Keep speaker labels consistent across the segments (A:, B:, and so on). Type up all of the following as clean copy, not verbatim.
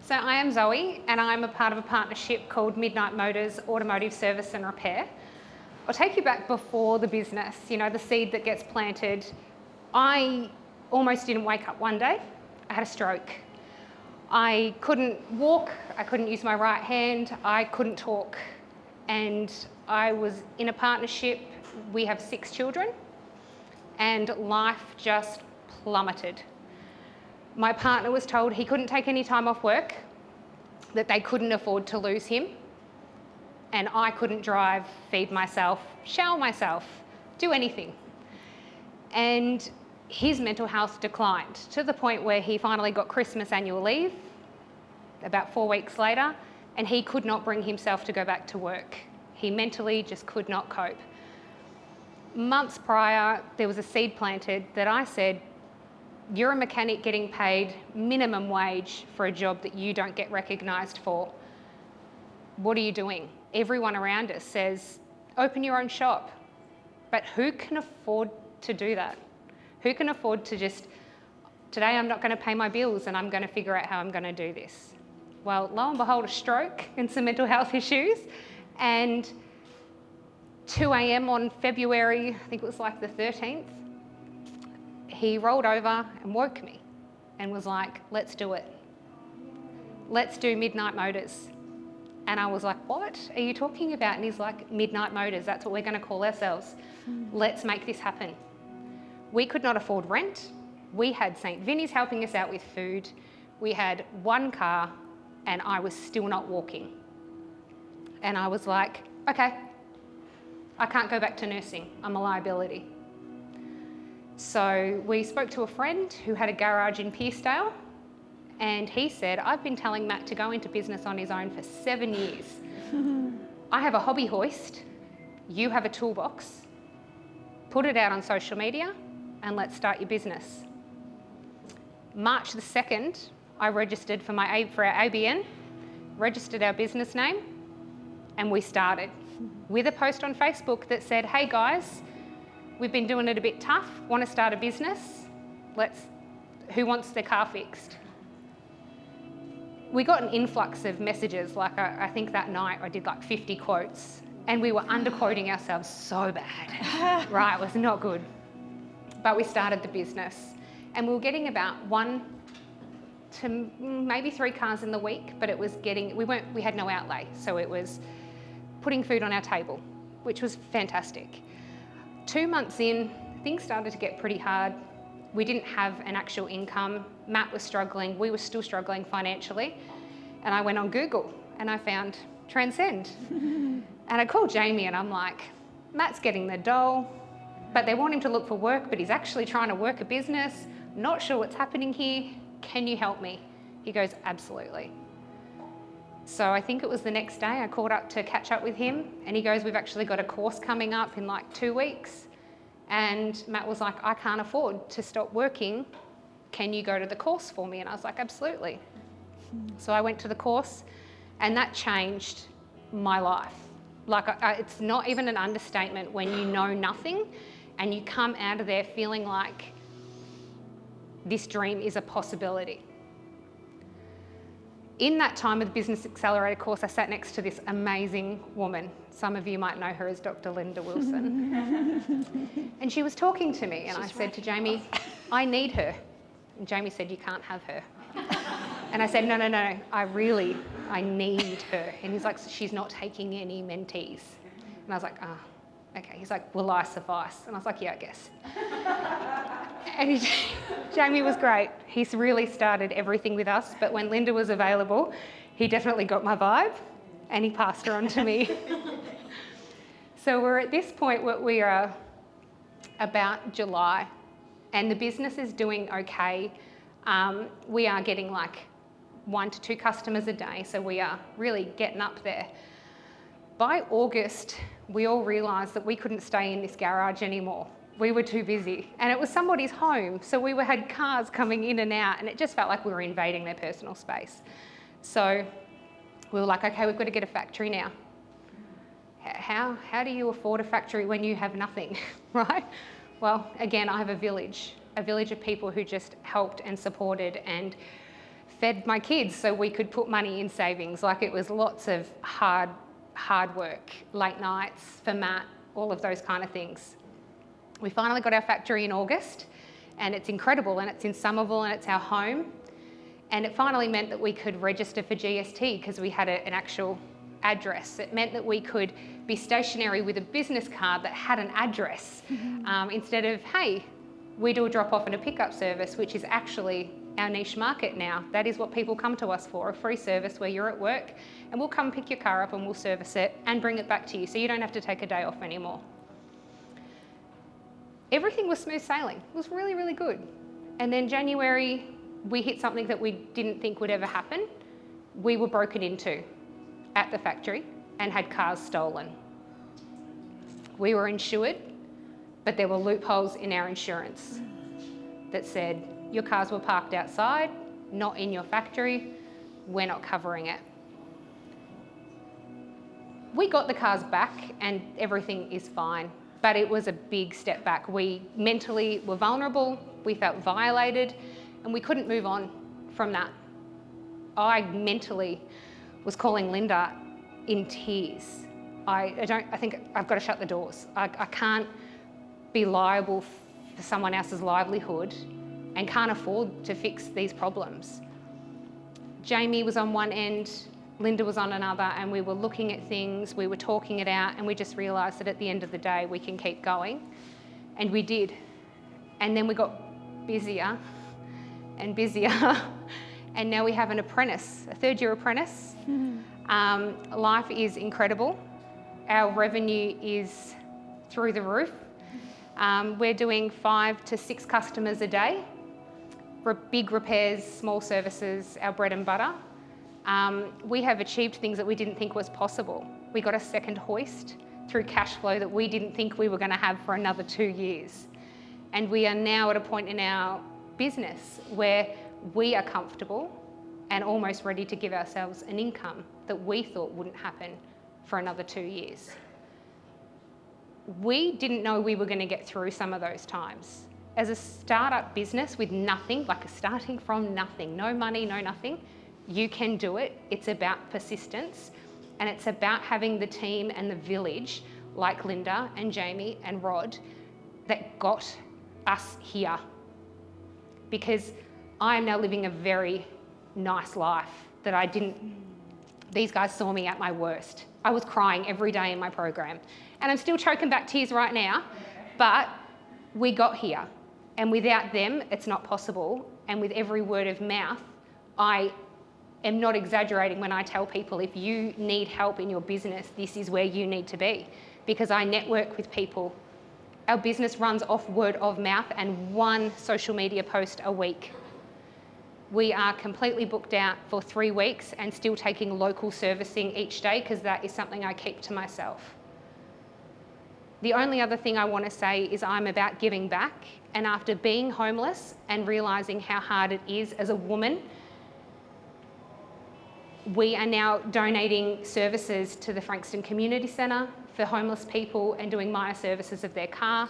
A: So I am Zoe, and I'm a part of a partnership called Midnight Motorz Automotive Service and Repair. I'll take you back before the business, the seed that gets planted. I almost didn't wake up one day. I had a stroke. I couldn't walk, I couldn't use my right hand, I couldn't talk. And I was in a partnership. We have 6 children, and life just plummeted. My partner was told he couldn't take any time off work, that they couldn't afford to lose him, and I couldn't drive, feed myself, shower myself, do anything. And his mental health declined to the point where he finally got Christmas annual leave about 4 weeks later, and he could not bring himself to go back to work. He mentally just could not cope. Months prior, there was a seed planted that I said, you're a mechanic getting paid minimum wage for a job that you don't get recognised for. What are you doing? Everyone around us says, open your own shop. But who can afford to do that? Who can afford to just, today I'm not going to pay my bills and I'm going to figure out how I'm going to do this? Well, lo and behold, a stroke and some mental health issues. And 2 a.m. on February, I think it was like the 13th, he rolled over and woke me and was like, let's do it. Let's do Midnight Motorz. And I was like, what are you talking about? And he's like, Midnight Motorz, that's what we're going to call ourselves. Let's make this happen. We could not afford rent. We had St. Vinny's helping us out with food. We had 1 car and I was still not walking. And I was like, okay, I can't go back to nursing. I'm a liability. So we spoke to a friend who had a garage in Pearcedale, and he said, I've been telling Matt to go into business on his own for 7 years. I have a hobby hoist, you have a toolbox, put it out on social media and let's start your business. March the 2nd, I registered for our ABN, registered our business name, and we started with a post on Facebook that said, hey guys, we've been doing it a bit tough, want to start a business? Who wants their car fixed? We got an influx of messages, like I think that night I did like 50 quotes, and we were underquoting ourselves so bad, right? It was not good. But we started the business, and we were getting about 1 to maybe 3 cars in the week, but it was we had no outlay, so it was putting food on our table, which was fantastic. 2 months in, things started to get pretty hard. We didn't have an actual income. Matt was struggling. We were still struggling financially. And I went on Google and I found Transcend. And I called Jamie and I'm like, Matt's getting the dough, but they want him to look for work, but he's actually trying to work a business. Not sure what's happening here. Can you help me? He goes, absolutely. So I think it was the next day I called up to catch up with him, and he goes, we've actually got a course coming up in like 2 weeks. And Matt was like, I can't afford to stop working. Can you go to the course for me? And I was like, absolutely. So I went to the course, and that changed my life. Like, it's not even an understatement when you know nothing and you come out of there feeling like this dream is a possibility. In that time of the Business Accelerator course, I sat next to this amazing woman. Some of you might know her as Dr. Linda Wilson. And she was talking to me, and I said to Jamie, I need her. And Jamie said, you can't have her. And I said, no, I need her. And he's like, she's not taking any mentees. And I was like, okay. He's like, will I suffice? And I was like, yeah, I guess. And Jamie was great. He's really started everything with us, but when Linda was available, he definitely got my vibe and he passed her on to me. So we're at this point where we are about July and the business is doing okay. We are getting like 1 to 2 customers a day, so we are really getting up there. By August, we all realised that we couldn't stay in this garage anymore. We were too busy, and it was somebody's home, so we had cars coming in and out, and it just felt like we were invading their personal space. So we were like, okay, we've got to get a factory now. How do you afford a factory when you have nothing, right? Well, again, I have a village of people who just helped and supported and fed my kids so we could put money in savings. Like, it was lots of hard work, late nights for Matt, all of those kind of things. We finally got our factory in August, and it's incredible, and it's in Somerville, and it's our home. And it finally meant that we could register for GST because we had an actual address. It meant that we could be stationary with a business card that had an address, instead of, hey, we do a drop-off and a pickup service, which is actually our niche market now. That is what people come to us for, a free service where you're at work and we'll come pick your car up and we'll service it and bring it back to you so you don't have to take a day off anymore. Everything was smooth sailing. It was really, really good. And then January, we hit something that we didn't think would ever happen. We were broken into at the factory and had cars stolen. We were insured, but there were loopholes in our insurance that said, your cars were parked outside, not in your factory, we're not covering it. We got the cars back and everything is fine, but it was a big step back. We mentally were vulnerable, we felt violated, and we couldn't move on from that. I mentally was calling Linda in tears. I think I've got to shut the doors. I can't be liable for someone else's livelihood and can't afford to fix these problems. Jamie was on one end, Linda was on another, and we were looking at things, we were talking it out, and we just realised that at the end of the day we can keep going. And we did. And then we got busier and busier, and now we have an apprentice, a third-year apprentice. Life is incredible. Our revenue is through the roof. We're doing 5 to 6 customers a day. Big repairs, small services, our bread and butter. We have achieved things that we didn't think was possible. We got a second hoist through cash flow that we didn't think we were going to have for another 2 years. And we are now at a point in our business where we are comfortable and almost ready to give ourselves an income that we thought wouldn't happen for another 2 years. We didn't know we were going to get through some of those times. As a startup business with nothing, like starting from nothing, no money, no nothing, you can do it. It's about persistence, and it's about having the team and the village like Linda and Jamie and Rod that got us here. Because I am now living a very nice life that I didn't. These guys saw me at my worst. I was crying every day in my program, and I'm still choking back tears right now, but we got here. And without them, it's not possible. And with every word of mouth, I am not exaggerating when I tell people, if you need help in your business, this is where you need to be. Because I network with people. Our business runs off word of mouth and 1 social media post a week. We are completely booked out for 3 weeks and still taking local servicing each day because that is something I keep to myself. The only other thing I want to say is I'm about giving back, and after being homeless and realising how hard it is as a woman, we are now donating services to the Frankston Community Centre for homeless people and doing minor services of their car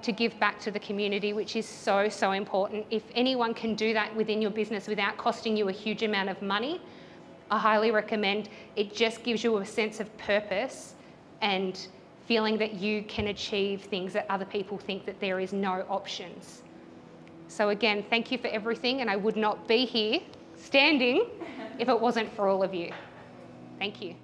A: to give back to the community, which is so, so important. If anyone can do that within your business without costing you a huge amount of money, I highly recommend. It just gives you a sense of purpose and feeling that you can achieve things that other people think that there is no options. So again, thank you for everything, and I would not be here standing if it wasn't for all of you. Thank you.